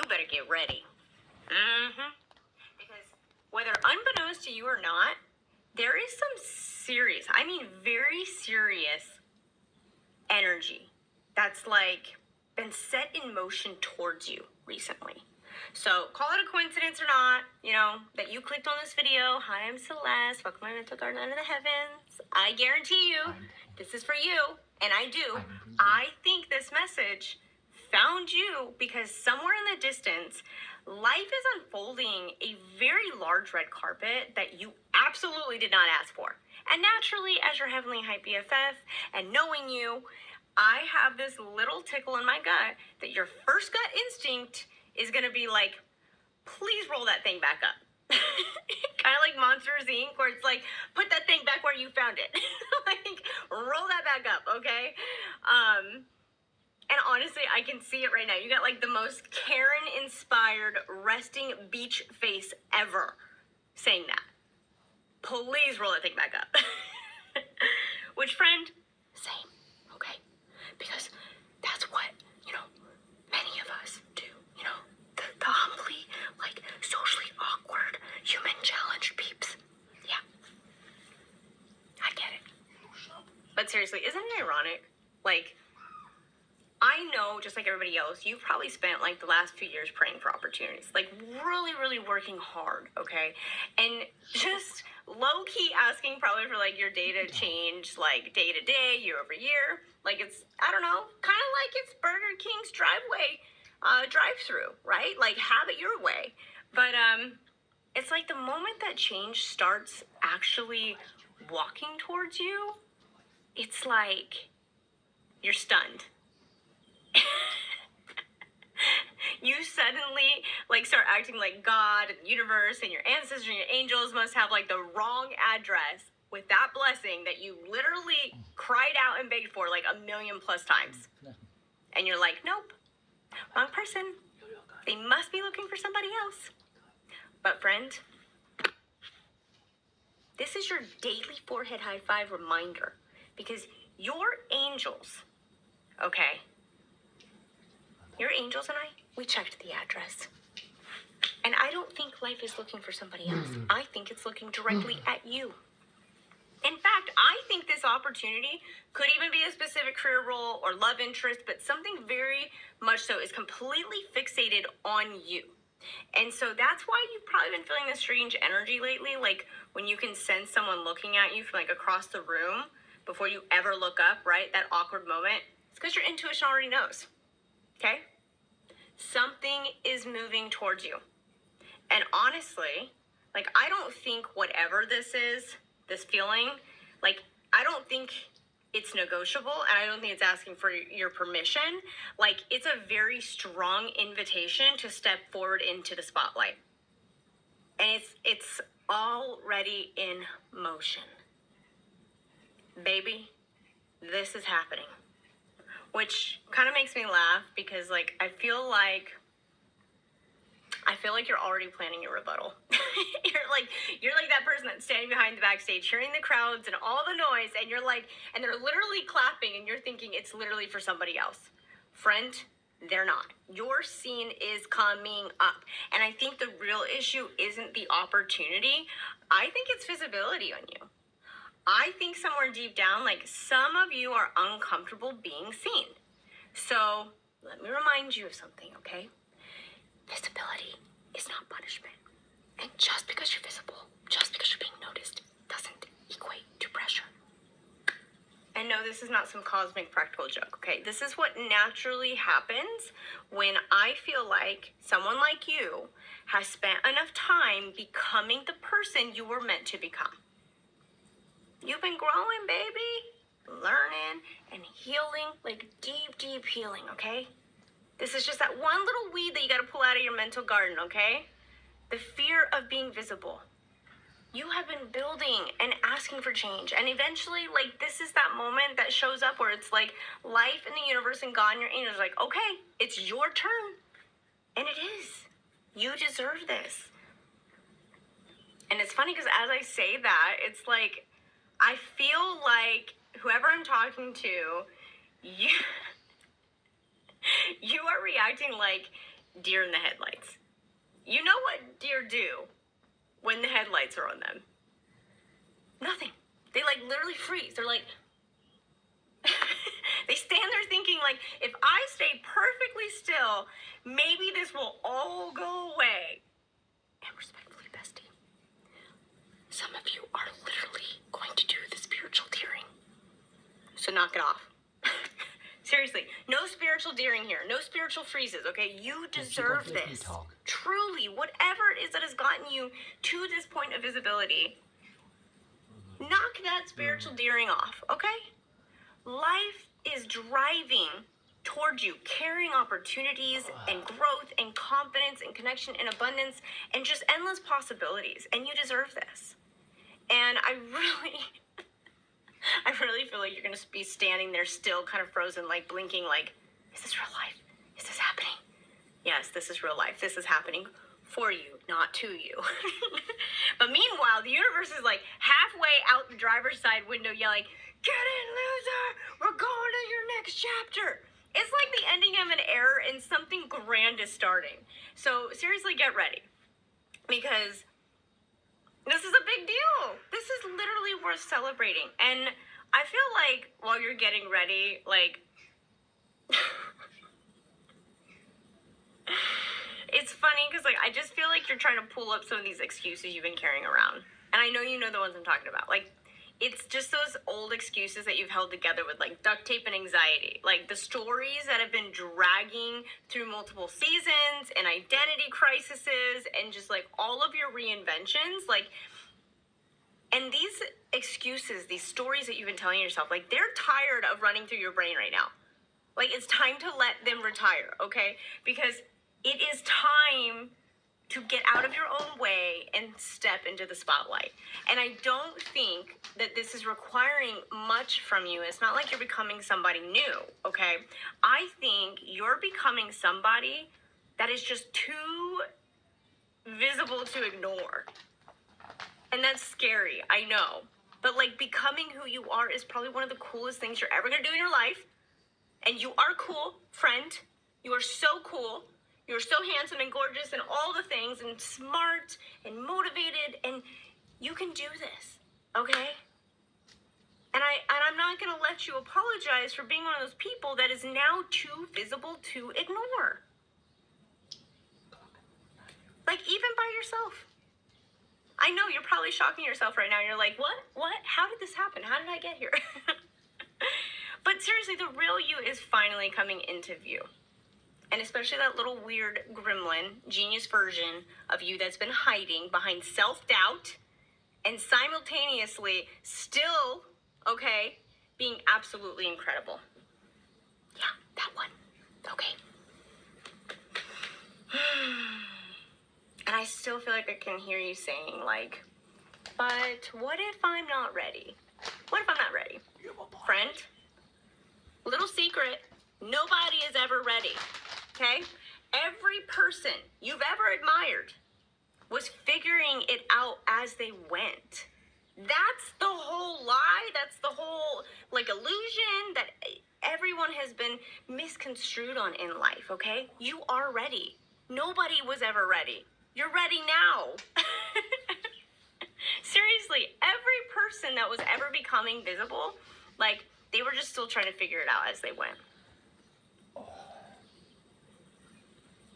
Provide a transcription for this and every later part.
better get ready. Because whether unbeknownst to you or not, there is some serious, I mean very serious energy that's like been set in motion towards you recently. So call it a coincidence or not, you know, that you clicked on this video. Hi, I'm Celeste. Welcome to my mental garden under the heavens. I guarantee you this is for you, and I do. I think this message found you because somewhere in the distance, life is unfolding a very large red carpet that you absolutely did not ask for. And naturally, as your heavenly high BFF and knowing you, I have this little tickle in my gut that your first gut instinct is going to be like, please roll that thing back up. Kind of like Monsters, Inc., where it's like, put that thing back where you found it. Like, roll that back up, okay? And honestly, I can see it right now. You got like the most Karen-inspired resting beach face ever saying that. Please roll that thing back up. Which, friend, same, okay? Because that's what, you know, many of us do, you know, the humbly, like, socially awkward, human challenged peeps. Yeah. I get it. But seriously, isn't it ironic? Like, I know, just like everybody else, you've probably spent, like, the last few years praying for opportunities. Like, really, really working hard, okay? And just low-key asking probably for, like, your day to change, like, day to day, year over year. Like, it's, I don't know, kind of like it's Burger King's drive-through, right? Like, have it your way. But, it's like the moment that change starts actually walking towards you, it's like you're stunned. You suddenly like start acting like God and the universe and your ancestors and your angels must have like the wrong address with that blessing that you literally cried out and begged for like 1,000,000+ times. And you're like, nope, wrong person. They must be looking for somebody else. But friend, this is your daily forehead high five reminder because your angels, okay? Your angels and I, we checked the address. And I don't think life is looking for somebody else. I think it's looking directly at you. In fact, I think this opportunity could even be a specific career role or love interest, but something very much so is completely fixated on you. And so that's why you've probably been feeling this strange energy lately, like when you can sense someone looking at you from like across the room before you ever look up, right? That awkward moment. It's because your intuition already knows. Okay? Something is moving towards you. And honestly, like, I don't think whatever this is, this feeling, like, I don't think it's negotiable, and I don't think it's asking for your permission. Like, it's a very strong invitation to step forward into the spotlight. And it's already in motion. Baby, this is happening. Which kind of makes me laugh because, like, I feel like you're already planning your rebuttal. you're like that person that's standing behind the backstage, hearing the crowds and all the noise, and you're like, and they're literally clapping, and you're thinking it's literally for somebody else. Friend, they're not. Your scene is coming up. And I think the real issue isn't the opportunity. I think it's visibility on you. I think somewhere deep down, like, some of you are uncomfortable being seen. So let me remind you of something, okay? Visibility is not punishment. And just because you're visible, just because you're being noticed, doesn't equate to pressure. And no, this is not some cosmic practical joke, okay? This is what naturally happens when I feel like someone like you has spent enough time becoming the person you were meant to become. You've been growing, baby, learning and healing, like deep, deep healing, okay? This is just that one little weed that you got to pull out of your mental garden, okay? The fear of being visible. You have been building and asking for change. And eventually, like, this is that moment that shows up where it's like life and the universe and God and your angels are like, okay, it's your turn. And it is. You deserve this. And it's funny because as I say that, it's like, I feel like whoever I'm talking to, you are reacting like deer in the headlights. You know what deer do when the headlights are on them? Nothing. They like literally freeze. They're like, they stand there thinking like, if I stay perfectly still, maybe this will all go away. And respectfully, bestie, some of you are literally going to do the spiritual deering. So knock it off. Seriously, no spiritual deering here. No spiritual freezes, okay? You deserve this. Truly, whatever it is that has gotten you to this point of visibility, knock that spiritual deering off, okay? Life is driving towards you, carrying opportunities and growth and confidence and connection and abundance and just endless possibilities. And you deserve this. And I really feel like you're going to be standing there still kind of frozen, like blinking, like, is this real life? Is this happening? Yes, this is real life. This is happening for you, not to you. But meanwhile, the universe is like halfway out the driver's side window yelling, get in, loser! We're going to your next chapter. It's like the ending of an era and something grand is starting. So seriously, get ready. Because this is a big deal. This is literally worth celebrating. And I feel like while you're getting ready, like, it's funny because like I just feel like you're trying to pull up some of these excuses you've been carrying around. And I know you know the ones I'm talking about. Like, it's just those old excuses that you've held together with like duct tape and anxiety. Like the stories that have been dragging through multiple seasons and identity crises and just like all of your reinventions. Like, and these excuses, these stories that you've been telling yourself, like they're tired of running through your brain right now. Like it's time to let them retire, okay? Because it is time to get out of your own way and step into the spotlight. And I don't think that this is requiring much from you. It's not like you're becoming somebody new, okay? I think you're becoming somebody that is just too visible to ignore. And that's scary, I know. But like becoming who you are is probably one of the coolest things you're ever gonna do in your life. And you are cool, friend. You are so cool. You're so handsome and gorgeous and all the things and smart and motivated and you can do this, okay? And I'm not gonna let you apologize for being one of those people that is now too visible to ignore. Like even by yourself. I know you're probably shocking yourself right now. You're like, what? How did this happen? How did I get here? But seriously, the real you is finally coming into view. And especially that little weird gremlin, genius version of you that's been hiding behind self-doubt and simultaneously still, okay, being absolutely incredible. Yeah, that one. Okay. And I still feel like I can hear you saying, like, but what if I'm not ready? What if I'm not ready? Friend, little secret, nobody is ever ready. Okay? Every person you've ever admired was figuring it out as they went. That's the whole lie. That's the whole, like, illusion that everyone has been misconstrued on in life, okay? You are ready. Nobody was ever ready. You're ready now. Seriously, every person that was ever becoming visible, like, they were just still trying to figure it out as they went.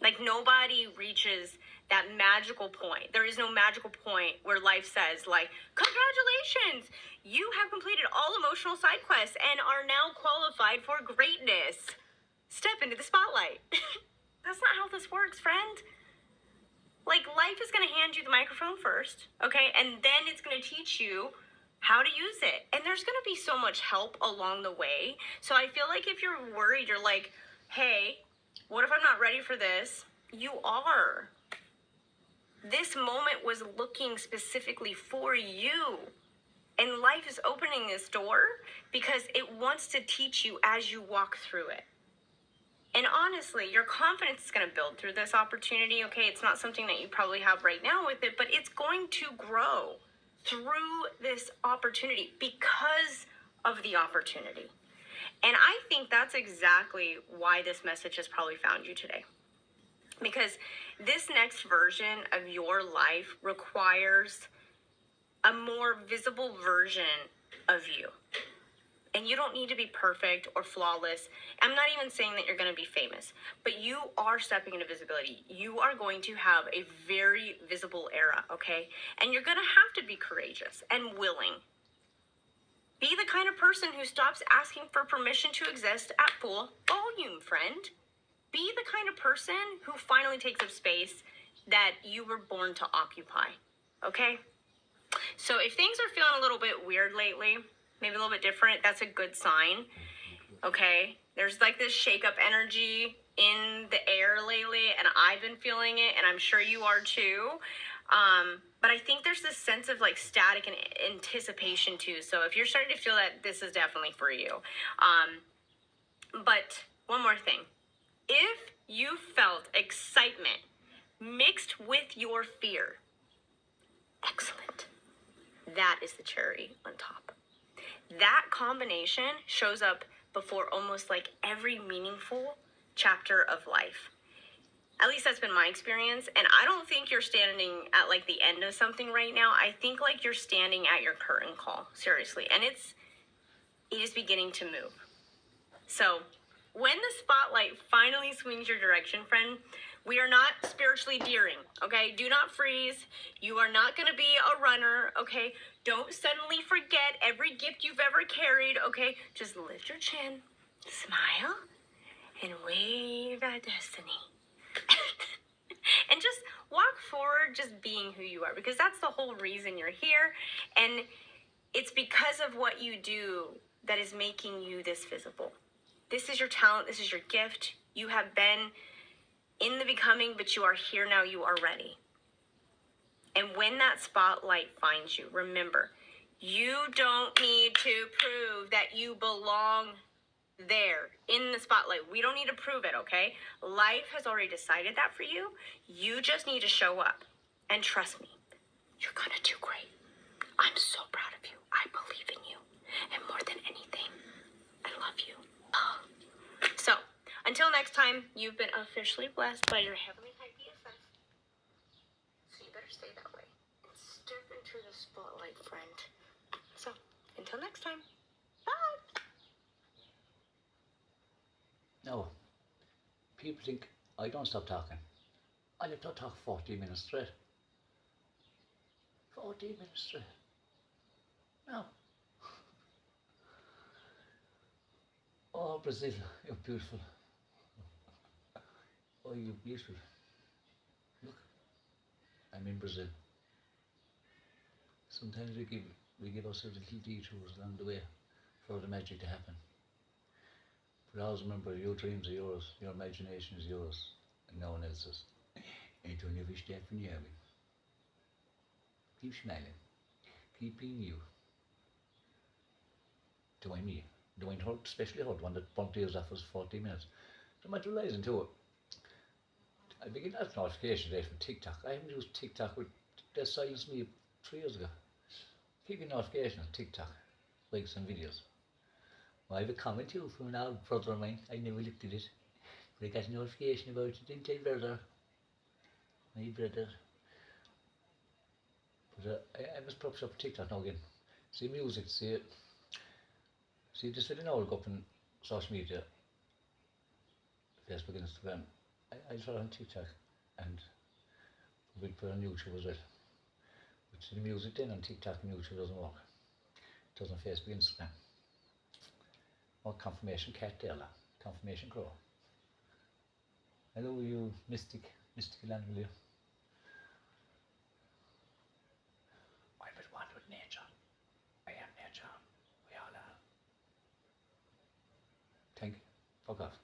Like, nobody reaches that magical point. There is no magical point where life says, like, congratulations, you have completed all emotional side quests and are now qualified for greatness. Step into the spotlight. That's not how this works, friend. Like, life is going to hand you the microphone first, okay? And then it's going to teach you how to use it. And there's going to be so much help along the way. So I feel like if you're worried, you're like, hey, what if I'm not ready for this? You are. This moment was looking specifically for you. And life is opening this door because it wants to teach you as you walk through it. And honestly, your confidence is going to build through this opportunity, okay? It's not something that you probably have right now with it, but it's going to grow through this opportunity because of the opportunity. And I think that's exactly why this message has probably found you today. Because this next version of your life requires a more visible version of you. And you don't need to be perfect or flawless. I'm not even saying that you're going to be famous, but you are stepping into visibility. You are going to have a very visible era, okay? And you're going to have to be courageous and willing. Be the kind of person who stops asking for permission to exist at full volume, friend. Be the kind of person who finally takes up space that you were born to occupy, okay? So if things are feeling a little bit weird lately, maybe a little bit different, that's a good sign, okay? There's like this shake-up energy in the air lately, and I've been feeling it, and I'm sure you are too. But I think there's this sense of like static and anticipation too. So if you're starting to feel that, this is definitely for you. But one more thing. If you felt excitement mixed with your fear, excellent. That is the cherry on top. That combination shows up before almost like every meaningful chapter of life. At least that's been my experience. And I don't think you're standing at like the end of something right now. I think like you're standing at your curtain call, seriously. And it is beginning to move. So when the spotlight finally swings your direction, friend, we are not spiritually veering, okay? Do not freeze. You are not going to be a runner, okay? Don't suddenly forget every gift you've ever carried, okay? Just lift your chin, smile, and wave at destiny. And just walk forward just being who you are, because that's the whole reason you're here. And it's because of what you do that is making you this visible. This is your talent. This is your gift. You have been in the becoming, but you are here now. You are ready. And when that spotlight finds you, remember, you don't need to prove that you belong there in the spotlight. We don't need to prove it, okay? Life has already decided that for you. You just need to show up. And trust me, you're gonna do great. I'm so proud of you. I believe in you. And more than anything, I love you. So, until next time, you've been officially blessed by your heavenly high BFF. So you better stay that way. And step into the spotlight, friend. So, until next time, bye! No, people think I don't stop talking. I have to talk 40 minutes straight. 40 minutes straight. No. Oh, Brazil, you're beautiful. Oh, you're beautiful. Look, I'm in Brazil. Sometimes we give ourselves little detours along the way for the magic to happen. But always remember, your dreams are yours, your imagination is yours, and no one else's. And don't ever step in the alley. Keep smiling. Keep being you. Don't me. Don't hurt, especially hurt one that bumped ears off us 40 minutes. So much realising too. I begin that notification today from TikTok. I haven't used TikTok with they silenced me 3 years ago. Keep your notification on TikTok, likes and videos. Well, I have a comment too from an old brother of mine. I never looked at it. But I got a notification about it, didn't I, brother? My brother. But I must put up TikTok now again. See music, see this video now will go up on social media, Facebook, Instagram. I try on TikTok and we put on YouTube as well. But see the music then on TikTok and YouTube doesn't work. It does on Facebook, Instagram. Or confirmation cat there, confirmation crow. Hello, you mystical animal here. I'm at one with nature. I am nature. We all are. Thank you. Fuck off.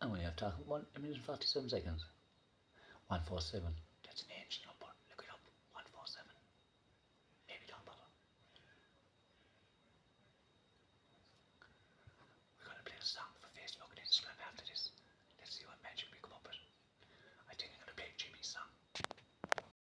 And we have talking 1 minute and 47 seconds. 147.